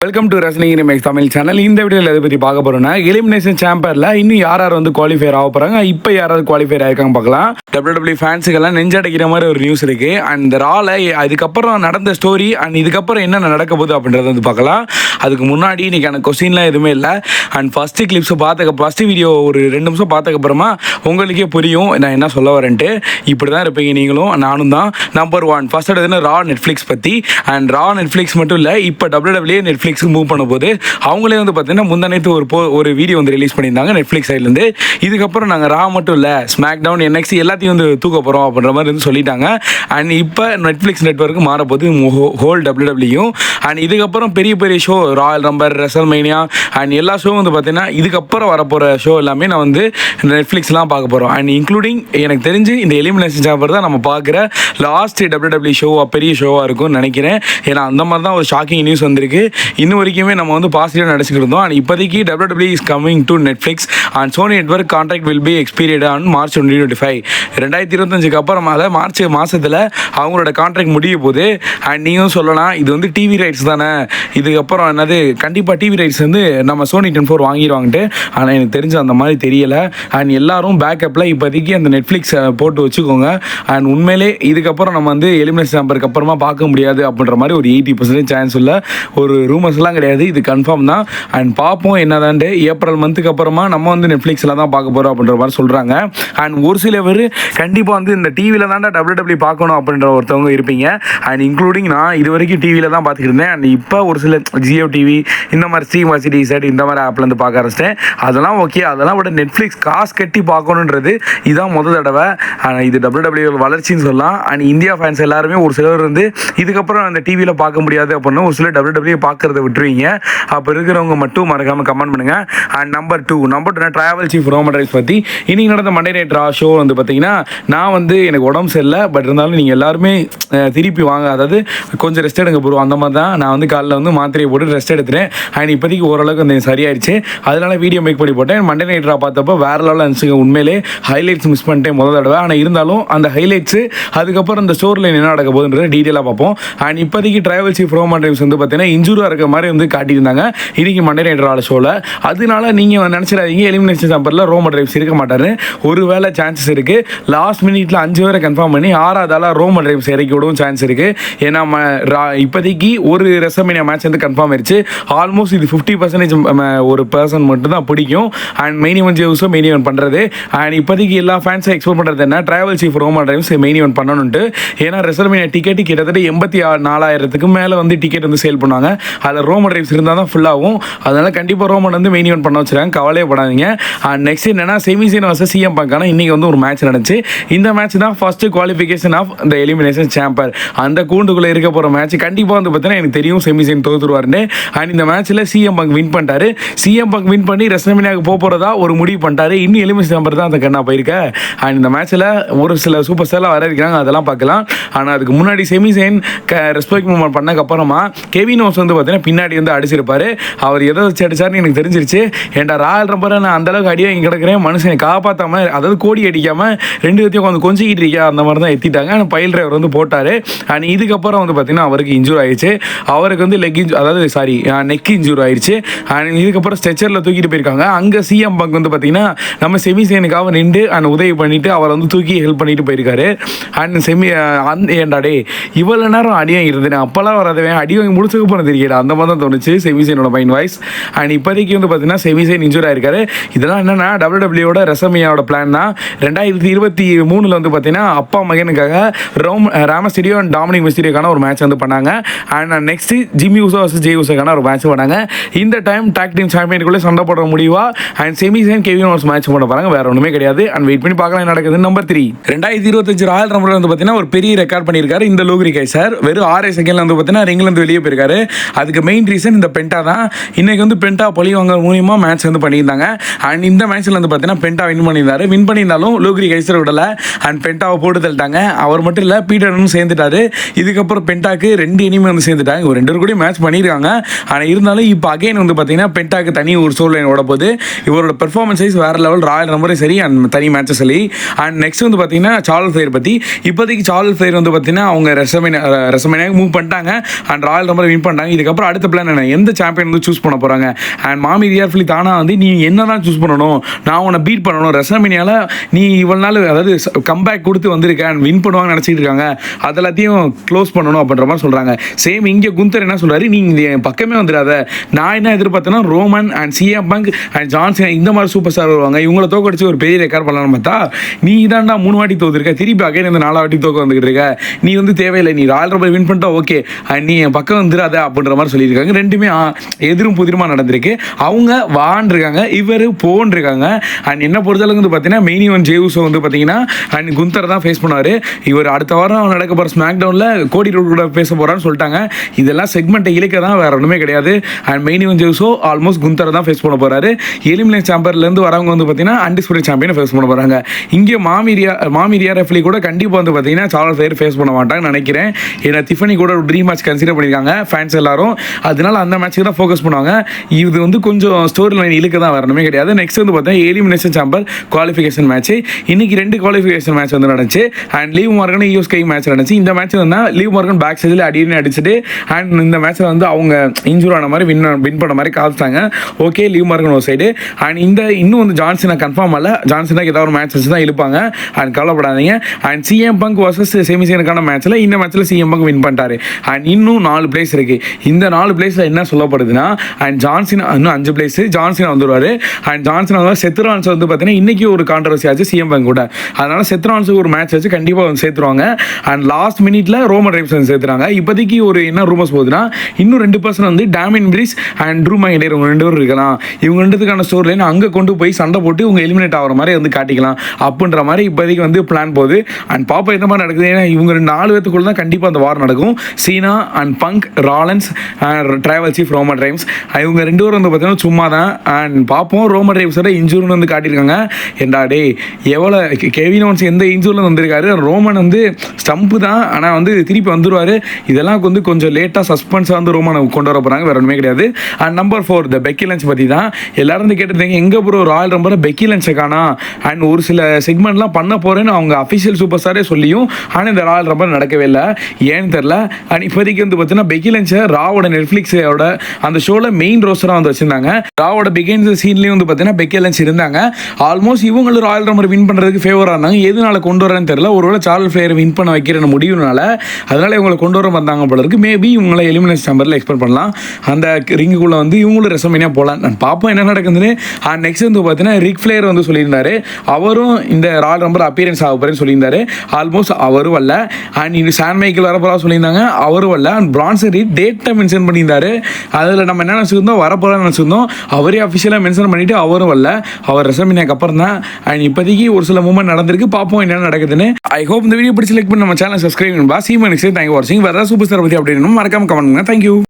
Welcome to wrestling remakes Tamil channel. இந்த வீடியோவில் எதை பற்றி பார்க்க போறோம்னா, எலிமினேஷன் சாம்பரில் இன்னும் யார் வந்து குவாலிஃபயர் ஆக போகிறாங்க, இப்போ யாராவது குவாலிஃபயர் ஆயிருக்காங்க பார்க்கலாம். WWE ஃபேன்ஸுக்கெல்லாம் நெஞ்சடைக்கிற மாதிரி ஒரு நியூஸ் இருக்கு. அண்ட் ரால அதுக்கப்புறம் நடந்த ஸ்டோரி அண்ட் இதுக்கப்புறம் என்ன நடக்க போகுது அப்படின்றத வந்து பார்க்கலாம். அதுக்கு முன்னாடி இன்னைக்கான கொஸ்டின்லாம் எதுவுமே இல்லை. And first clips first video ஒரு 2 நிமிஷம் பார்த்ததுக்கப்புறமா உங்களுக்கே புரியும் நான் என்ன சொல்ல வரேன்ட்டு. இப்படி தான் இருப்பீங்க நீங்களும் நானும் தான். நம்பர் 1 ஃபர்ஸ்ட் எடுத்துன்னா ரா நெட்ஃப்ளிக்ஸ் பற்றி. அண்ட் ரா நெட்ஃப்ளிக்ஸ் மட்டும் இல்லை, இப்போ WWE நெட்ஃப்ளிக்ஸ் மூவ் பண்ண போது அவங்களே வந்து பார்த்தீங்கன்னா முந்தானேத்து ஒரு வீடியோ வந்து ரிலீஸ் பண்ணியிருந்தாங்க நெட்ஃப்ளிக்ஸ் சைட்லேருந்து. இதுக்கப்புறம் நாங்கள் ரா மட்டும் இல்லை, ஸ்மாக் டவுன், NXT எல்லாத்தையும் வந்து தூக்க போகிறோம் அப்படின்ற மாதிரி வந்து சொல்லிட்டாங்க. அண்ட் இப்போ நெட்ஃப்ளிக்ஸ் நெட்வொர்க்கு மாறப்போது ஹோல் WWE. அண்ட் இதுக்கப்புறம் பெரிய பெரிய show, royal rumble, WrestleMania and எல்லா ஷோவும் வந்து பார்த்தீங்கன்னா இதுக்கப்புறம் வரப்போகிற ஷோ எல்லாமே நான் வந்து நெட்ஃப்ளிக்ஸ்லாம் பார்க்க போகிறோம். அண்ட் இன்க்ளூடிங் எனக்கு தெரிஞ்சு இந்த எலிமினேஷன் சாம்பர் தான் நம்ம பார்க்குற லாஸ்ட் WWE ஷோவாக, பெரிய ஷோவாக இருக்கும்னு நினைக்கிறேன். ஏன்னா அந்த மாதிரி தான் ஒரு ஷாக்கிங் நியூஸ் வந்திருக்கு. இன்னும் வரைக்குமே நம்ம வந்து பாசிட்டிவாக நினச்சிக்கிட்டு இருந்தோம். அண்ட் இப்போதைக்கு WWE is coming to Netflix and Sony network contract will be expired on March 2025. 2025 அப்புறமா மார்ச் மாதத்தில் அவங்களோட கான்ட்ராக்ட் முடிய போகுது. அண்ட் நீங்களும் சொல்லலாம் இது வந்து டிவி ரைட்ஸ் தானே, இதுக்கப்புறம் என்னது கண்டிப்பாக டிவி ரைட்ஸ் வந்து நம்ம சோனி 10 வாங்கிடுவாங்கன்ட்டு. ஆனால் எனக்கு தெரிஞ்ச அந்த மாதிரி தெரியலை. அண்ட் எல்லாரும் பேக்கப்பில் இப்போதைக்கு அந்த நெட்ஃப்ளிக்ஸ் போட்டு வச்சுக்கோங்க. அண்ட் உண்மையிலே இதுக்கப்புறம் நம்ம வந்து எலிமினேஷன் சாம்பருக்கு அப்புறமா பார்க்க முடியாது அப்படின்ற மாதிரி ஒரு 80% சான்ஸ் இல்லை. ஒரு ரூமர்ஸ்லாம் கிடையாது, இது கன்ஃபார்ம் தான். அண்ட் பார்ப்போம் என்னதான்ட்டு. ஏப்ரல் மந்த்துக்கு அப்புறமா நம்ம வந்து நெட்ஃப்ளிக்ஸில் தான் பார்க்க போகிறோம் அப்படின்ற மாதிரி சொல்கிறாங்க. அண்ட் ஒரு சில பேர் கண்டிப்பாக வந்து இந்த டிவியில் தான்டா WWE பார்க்கணும் அப்படின்ற ஒருத்தவங்க இருப்பீங்க. அண்ட் இன்க்ளூடிங் நான் இது வரைக்கும் டிவியில் தான் பார்த்துக்கிட்டு இருந்தேன். அண்ட் இப்போ ஒரு சில ஜியோ டிவி இந்த மாதிரி ஸ்ட்ரீம் வாசிட்டி செட் இந்த மாதிரி ஆப்பில் வந்து பார்க்க ஆரம்பிச்சிட்டேன். அதெல்லாம் ஓகே, அதெல்லாம் விட நெட்ஃப்ளிக்ஸ் காசு கட்டி பார்க்கணுன்றது இதுதான் முதல் தடவை. ஆனால் இது WWE வளர்ச்சின்னு சொல்லலாம். அண்ட் இந்தியா ஃபேன்ஸ் எல்லாருமே ஒரு சிலர் வந்து இதுக்கப்புறம் அந்த டிவியில் பார்க்க முடியாது அப்படின்னா ஒரு சிலர் WWE பார்க்கறத விட்டுருவீங்க. அப்போ இருக்கிறவங்க மட்டும் மறக்காமல் கமெண்ட் பண்ணுங்கள். And number 2 travel chief Roman rhymes பற்றி. இன்னைக்கு நடந்த மண்டே நைட் ரா ஷோ வந்து பார்த்தீங்கன்னா நான் வந்து எனக்கு உடம்பு சரியில்லை, பட் இருந்தாலும் நீங்கள் எல்லாருமே திருப்பி வாங்க, அதாவது கொஞ்சம் ரெஸ்ட் எடுங்க ப்ரோ அந்த மாதிரி தான். நான் வந்து காலைல வந்து மாத்திரையை போட்டு ரெஸ்ட் எடுத்துட்டேன். அண்ட் இப்போதைக்கு ஓரளவுக்கு கொஞ்சம் சரியாயிடுச்சு. அதனால வீடியோ மேக் பண்ணி போட்டேன். மண்டே நைட் ரா பார்த்தப்போ வேற லெவலில் இருந்துச்சுங்க. உண்மையிலே ஹைலைட்ஸ் மிஸ் பண்ணிட்டேன் முதல் தடவை. ஆனால் இருந்தாலும் அந்த ஹைலைட்ஸு அதுக்கப்புறம் அந்த ஸ்டோரில் என்ன நடக்க போகுதுன்றதை டீட்டெயிலாக பார்ப்போம். அண்ட் இப்போதைக்கு ட்ராவல் சீஃப் ரோமன் ரைன்ஸ் வந்து பார்த்தீங்கன்னா இன்ஜூராக இருக்க மாதிரி வந்து காட்டியிருந்தாங்க இன்னைக்கு மண்டே நைட் ரா ஷோவில். அதனால நீங்கள் நினச்சிடாதீங்க எலிமினேஷன் சாம்பரில் ரோமன் ரைன்ஸ் இருக்க மாட்டார். ஒருவேளை சான்சஸ் இருக்குது. லாஸ்ட் மினிட்ல 5 பேரை கன்ஃபார்ம் பண்ணி 6வது ரோமன் ரைன்ஸ் இறக்கி விடவும் சான்ஸ் இருக்குது. ஏன்னா இப்போதைக்கு ஒரு ரெசல்மேனியா மேட்ச் வந்து கன்ஃபார்ம் ஆயிடுச்சு. ஆல்மோஸ்ட் இது 50% ஒரு பர்சன் மட்டும் தான் பிடிக்கும். அண்ட் மெயின் ஈவென்ட் ஜேவுஸும் மெயின் ஈவென்ட் பண்ணுறது. அண்ட் இப்போதைக்கு எல்லா ஃபேன்ஸும் எக்ஸ்பெக்ட் பண்ணுறது என்ன, tribal chief Roman Reigns main event பண்ணணுன்ட்டு. ஏன்னா ரெசல்மேனியா டிக்கெட் கிட்டத்தட்ட 84,000க்கு மேலே வந்து டிக்கெட் வந்து சேல் பண்ணுவாங்க. அதில் ரோமன் ரைன்ஸ் இருந்தால் தான் ஃபுல்லாகும். அதனால கண்டிப்பாக ரோமன் வந்து மெயின் ஈவென்ட் பண்ண வச்சுருக்காங்க, கவலையே படாதீங்க. அண்ட் நெக்ஸ்ட் என்னன்னா செமிசைன் வர்சஸ் CM Punk. இன்றைக்கி வந்து ஒரு மேட்ச் நடந்துச்சு. இந்த மேட்ச் தான் ஃபர்ஸ்ட் குவாலிஃபிகேஷன் ஆஃப் இந்த எலிமினேஷன் சாம்பர். அந்த கூண்டுக்குள்ளே இருக்க போகிற மேட்ச் கண்டிப்பாக வந்து பார்த்தீங்கன்னா எனக்கு தெரியும் செமிசைன் தோற்றுருவாருன்னு. அண்ட் இந்த மேட்ச்சில் CM Punk வின் பண்ணிட்டாரு. CM Punk வின் பண்ணி ரெஸ்ல்மேனியாவுக்கு போகிறதா ஒரு முடிவு பண்ணிட்டாரு. இன்னும் எலிமினேஷன் சாம்பர் தான் அந்த கண்ணா போயிருக்க. அண்ட் இந்த மேட்ச்சில் ஒரு சில சூப்பர் ஸ்டார்லாம் வர இருக்கிறாங்க, அதெல்லாம் பார்க்கலாம். ஆனால் அதுக்கு முன்னாடி செமிசைன் ரெஸ்பெக்ட் மூவ்மெண்ட் பண்ணக்கப்புறமா கெவின் ஓவன்ஸ் வந்து பார்த்தீங்கன்னா பின்னாடி வந்து அடிச்சிருப்பாரு. அவர் எதை வச்சு அடிச்சாருன்னு எனக்கு தெரிஞ்சிருச்சு. ஏன்டா ராயல் ரம்பரை நான் அந்தளவுக்கு அடியாக இங்கே கிடக்கிறேன், மனுஷனை காப்பாற்றாம, அதாவது கோடி அடிக்காமல் 2 பேர்த்தையும் கொஞ்சம் கொஞ்சிக்கிட்டு இருக்கா அந்த மாதிரி தான் எத்திட்டாங்க. ஆனால் பைல் டிரைவர் வந்து போட்டார். அண்ட் இதுக்கப்புறம் வந்து பார்த்தீங்கன்னா அவருக்கு இன்ஜூர் ஆயிடுச்சு. அவருக்கு வந்து நெக் இன்ஜூர் ஆயிடுச்சு. அண்ட் இதுக்கப்புறம் ஸ்ட்ரெச்சரில் தூக்கிட்டு போயிருக்காங்க. அங்கே CM Punk வந்து பார்த்தீங்கன்னா நம்ம செமிசைனுக்காக நின்று அண்ட் உதவி பண்ணிட்டு அவர் வந்து தூக்கி ஹெல்ப் பண்ணிட்டு போயிருக்காரு. அண்ட் ஏண்டாடே இவ்வளோ நேரம் அடி வாங்கியிருந்தேன், அப்போல்லாம் வராதவன் அடி வாங்கி முடிச்சதுக்கு போன தெரியல அந்த மாதிரி தான் தோணுச்சு செமிசைனோட மைண்ட் வாய்ஸ். அண்ட் இப்போதைக்கு வந்து பார்த்தீங்கன்னா செமிசைன் இன்ஜூர் ஆயிருக்காரு. இதெல்லாம் என்னன்னா WWE ரெசல்மேனியாவோட பிளான் தான். 2023 வந்து பார்த்தீங்கன்னா அப்பா மகனுக்காக ராமஸ்டீரியோ அண்ட் டாமினிக் மிஸ்டீரியோக்கான ஒரு மேட்ச் வந்து பண்ணாங்க. And next Jimmy Uso versus Jey ஊசோக்கான ஒரு மேட்ச் பண்ணாங்க. இந்த டைம் டாக் டீம் சாம்பியனுக்குள்ளே சண்டை போடுற முடிவா அண்ட் செமிசைன் கெவின் ஓவன்ஸ் மேட்ச் பண்ண போறாங்க. வேற ஒன்றுமே கிடையாது. அண்ட் வெயிட் பண்ணி பார்க்கலாம் என்ன நடக்குது. நம்பர் 3 2025 ராயல் ரம்பர் வந்து பார்த்தீங்கன்னா ஒரு பெரிய ரெக்கார்ட் பண்ணியிருக்காரு இந்த லூக்ரி கைசர். வெறும் 6 செகண்ட்ல வந்து பார்த்தீங்கன்னா ரிங்லேருந்து வெளியே போயிருக்காரு. அதுக்கு மெயின் ரீசன் இந்த பென்டா தான். இன்னைக்கு வந்து பென்டா பழி வாங்க மூலியமாக மேட்ச் வந்து பண்ணியிருந்தாங்க. அண்ட் இந்த மேட்ச்சில் வந்து பார்த்தீங்கன்னா பென்டா வின் பண்ணியிருந்தாலும் லூக்ரி கைசர் விடல. அண்ட் பென்டாவை போட்டு தள்ளிட்டாங்க. அவர் மட்டும் இல்லை, பீட்டரும் சேர்ந்துட்டாரு. இதுக்கப்புறம் பென்டாக்கு 2 இனிமே வந்து சேர்ந்துட்டாங்க. ஒரு 2 கூட மேட்ச் பண்ணியிருக்காங்க. ஆனால் இருந்தாலும் இப்போ அகைன் வந்து பார்த்தீங்கன்னா பென்டாக்கு தனி ஒரு சோல் லைன் ஓட போகுது. இவரோட பெர்ஃபார்மன்ஸ் வைஸ் வேறு லெவல், ராயல் நம்பரும் சரி அண்ட் தனி மேட்சஸ் சரி. அண்ட் நெக்ஸ்ட் வந்து பார்த்தீங்கன்னா சார்லஸ் ஃப்ளேர் பற்றி. இப்போதைக்கு சார்லஸ் ஃப்ளேர் வந்து பார்த்தீங்கன்னா அவங்க ரெசமேனியாக மூவ் பண்ணிட்டாங்க அண்ட் ராயல் நம்பரை வின் பண்ணிட்டாங்க. இதுக்கப்புறம் அடுத்த பிளான் என்ன, எந்த சாம்பியன் வந்து சூஸ் பண்ண போகிறாங்க. அண்ட் மாமி ரியார்ஃப்லி தானா வந்து நீ என்ன தான் சூஸ் பண்ணணும், நான் உன்னை பீட் பண்ணணும், ரெசமேனியாவில் நீ இவ்வளோ நாள் அதாவது கம்பேக் கொடுத்து வந்திருக்க அண்ட் வின் பண்ணுவாங்கன்னு நினச்சிட்டு இருக்காங்க, அதெல்லாத்தையும் க்ளோஸ் பண்ணணும் அப்படின்ற மாதிரி சொல்கிறாங்க. சேம் இங்கே குந்தர் என்ன சொல்கிறாரு, நீ என் பக்கமே வந்துடாத, நான் என்ன எதிர்பார்த்தேன்னா Roman and CM Punk and Johnson இந்த மாதிரி சூப்பர் ஸ்டார் வருவாங்க, இவங்களை தோக்கடிச்சு ஒரு பெரிய ரெக்கார்ட் பண்ணலாம்னு பார்த்தா நீ தான்டா 3 வாட்டி தோத்துருக்க, திருப்பி அகைன் இந்த 4 வாட்டி தோக்க வந்துக்கிட்டு இருக்க, நீ வந்து தேவையில்லை, நீ ராயல் ரம்பல் வின் பண்ணிட்டா ஓகே, நீ என் பக்கம் வந்துடாத அப்படின்ற மாதிரி சொல்லியிருக்காங்க. ரெண்டுமே எதிரும் புதிருமா நடந்திருக்கு. அவங்க வான் இருக்காங்க, இவர் போன் இருக்காங்க. அண்ட் என்ன பொறுத்தளவுக்கு வந்து பார்த்தீங்கன்னா மெயின் ஈவென்ட் ஜேயூஸோ வந்து பார்த்தீங்கன்னா அண்ட் குந்தர் தான் ஃபேஸ் பண்ணுவார். இவர் அடுத்த வாரம் நடக்க போகிற ஸ்மாக் டவுனில் கோடி ரோட் கூட பேச போகிறான்னு சொல்லிட்டாங்க. இதெல்லாம் செக்மெண்ட்டை இழுக்க தான், வேறு ஒன்றுமே கிடையாது. And main event Jey Uso almost Gunther தான் ஃபேஸ் பண்ண போகிறாரு. எலிமினேட் சாம்பர்லேருந்து வரவங்க வந்து பார்த்தீங்கன்னா அன்டிஸ்பியூட்டட் சாம்பியனை ஃபேஸ் பண்ண போகிறாங்க. இங்கே மாமி ரியார்ஃப்லி கூட கண்டிப்பாக வந்து பார்த்தீங்கன்னா சார்லஸ் ஃப்ளேர் ஃபேஸ் பண்ண மாட்டாங்கன்னு நினைக்கிறேன். ஏன்னா டிஃபனி கூட ஒரு ட்ரீம் மேட்ச் கன்சிடர் பண்ணியிருக்காங்க ஃபேன்ஸ் எல்லாரும், அதனால அந்த மேட்ச்சுக்கு தான் ஃபோக்கஸ் பண்ணுவாங்க. இது வந்து கொஞ்சம் ஸ்டோரி லைன் இழுக்க தான், வேறு ஒன்றுமே கிடையாது. நெக்ஸ்ட் வந்து பார்த்தீங்கன்னா எலிமினேஷன் சாம்பர் குவாலிஃபிகேஷன் மேட்ச். இன்னைக்கு 2 குவாலிஃபிகேஷன் மேட்ச் வந்து நடந்துச்சு. And leave Morgan US guy match நடந்துச்சு. இந்த மேட்ச் வந்து லீவ் மார்கன் பேக் சைடில் அடின்னு அடிச்சுட்டு அண்ட் இந்த மேட்ச்சில் வந்து அவங்க இன்ஜூர் ஆன மாதிரி வின் பண்ண மாதிரி காமிச்சாங்க. ஓகே, லீவ் மார்கன் ஒரு சைடு. அண்ட் இன்னும் வந்து ஜான்சனை கன்ஃபார்ம் அல்ல, ஜான்சனுக்கு ஏதாவது ஒரு மேட்ச் வச்சு தான் இழுப்பாங்க. அண்ட் கவலைப்படாதீங்க. அண்ட் சிஎம் பங்க் வர்சஸ் செமிசனுக்கான மேட்ச்சில் இந்த மேட்ச்சில் சிஎம் பங்க் வின் பண்ணிட்டாரு. அண்ட் இன்னும் 4 பிளேஸ் இருக்குது. இந்த 4 பிளேஸில் என்ன சொல்லப்படுதுன்னா அண்ட் ஜான்சன் இன்னும் 5 பிளேஸ் ஜான்சன் வந்துடுவார். அண்ட் ஜான்சன் வந்து செத்ரான்ஸ் வந்து பார்த்தீங்கன்னா இன்றைக்கி ஒரு கான்ட்ரவர்சி ஆச்சு சிஎம் பங்க் கூட, அதனால் செத்ரான்ஸுக்கு ஒரு மேட்ச் வச்சு கண்டிப்பாக வந்து சேர்த்துருவாங்க. அண்ட் லாஸ்ட் மினிட்ல ரோமன் ரெய்ன்ஸ் வந்து சேர்த்துறாங்க. இப்போதைக்கு ஒரு என்ன ரூமர்ஸ் போகுதுன்னா இன்னும் 2 பர்சன் வந்து Damian breeze and true McIntyre இவங்க 2 பேரும் இருக்கலாம். இவங்க 2த்துக்கான ஸ்டோர் லைன் அங்கே கொண்டு போய் சண்டை போட்டு இவங்க எலிமினேட் ஆகிற மாதிரி வந்து காட்டிக்கலாம் அப்படின்ற மாதிரி இப்போதைக்கு வந்து பிளான் போகுது. அண்ட் பாப்பா என்ன மாதிரி நடக்குது, ஏன்னா இவங்க 4 பேத்துக்குள்ள தான் கண்டிப்பாக அந்த வார் நடக்கும். Cena and Punk, Rollins and tribal chief Roman Reigns, இவங்க 2 பேரும் வந்து பார்த்தீங்கன்னா சும்மா தான். அண்ட் பார்ப்போம் ரோமன் ரெய்ன்ஸோட இன்ஜூர்னு வந்து காட்டியிருக்காங்க. ஏண்டா டே எவ்வளோ கெவின் ஓவன்ஸ் எந்த இன்ஜூரில் வந்திருக்காரு, ரோமன் வந்து ஸ்டம்ப்பு தான் ஆனால் வந்து திருப்பி வந்துடுவார். இதெல்லாம் வந்து கொஞ்சம் லேட்டாக சஸ்பென்ஸாக வந்து ரோமனை கொண்டு வர போகிறாங்க, வேறு ஒன்றுமே கிடையாது. And number 4 the Peggy lunch பற்றி தான் எல்லாரும் வந்து கேட்டிருந்தீங்க, எங்கே ப்ரோ ராயல் ரம்பரை பெக்கி லஞ்சை காணா. அண்ட் ஒரு சில செக்மெண்ட்லாம் பண்ண போகிறேன்னு அவங்க அஃபிஷியல் சூப்பர் ஸ்டாரே சொல்லியும் ஆனால் இந்த ராயல் ரம்பர் நடக்கவே இல்லை, ஏன்னு தெரில. அண்ட் இப்போதைக்கு வந்து பார்த்தீங்கன்னா பெக்கி லஞ்சை ராவோட நெட்ஃப்ளிக்ஸோட அந்த ஷோவில் மெயின் ரோஸ்டராக வந்து வச்சுருந்தாங்க. ராவோட பிகைண்ட் தி சீன்லேயும் வந்து பார்த்தீங்கன்னா பெக்கி லஞ்ச் இருந்தாங்க. ஆல்மோஸ்ட் இவங்களும் ராயல் ரம்பர் வின் பண்ணுறதுக்கு ஃபேவராக இருந்தாங்க. எதனால கொண்டு வரேன்னு தெரியல, ஒருவேளை சார்லஸ் ஃப்ளேர் வின் பண்ண வைக்கிற முடிவுனால அதனால இவங்களை கொண்டு வர வந்தாங்க போல இருக்கு. மேபி இவங்களை எலிமினேஷன் சாம்பரில் எக்ஸ்பெக்ட் பண்ணலாம். அந்த ரிங்குக்குள்ளே வந்து இவங்களும் ரெசமேனியா போகலாம். நான் பார்ப்போம் என்ன நடக்குதுன்னு. நெக்ஸ்ட் வந்து பார்த்தீங்கன்னா ரிக் ஃப்ளேர் வந்து சொல்லியிருந்தாரு, அவரும் இந்த ராயல் ரம்பர் அப்பியரன்ஸ் ஆக போகிறேன்னு சொல்லியிருந்தாரு. ஆல்மோஸ்ட் அவரும் வரல. அண்ட் இது சான் மைக்கேல் வரப்போறா சொல்லியிருந்தாங்க, அவரும் வரல. அண்ட் பிரான்சரி டேட்டை மென்ஷன் பண்ணியிருந்தாரு, அதில் நம்ம என்ன நினச்சிருந்தோம் வரப்போறான்னு நினச்சிருந்தோம், அவரே அஃபிஷியலாக மென்ஷன் பண்ணிட்டு அவரும் வரல. அவர் ரெசமேனியாக்கு அப்புறம் தான். அண்ட் இப்போதைக்கு ஒரு சில மூமெண்ட் நடந்திருக்கு, பார்ப்போம் என்ன நடக்குதுன்னு. ஐ ஹோப் இந்த வீடியோ பிடிச்சி லைக் பண்ணி நம்ம சேனல் சப்ஸ்கிரைப் பண்ணுவா. சீ மனிக்ஸ் தேங்க் ஃபார் வாட்சிங். வேறு சூப்பர் ஸ்டார் பற்றி அப்படின்னு மறக்காம கமெண்ட் பண்ணுங்க. தேங்க்யூ.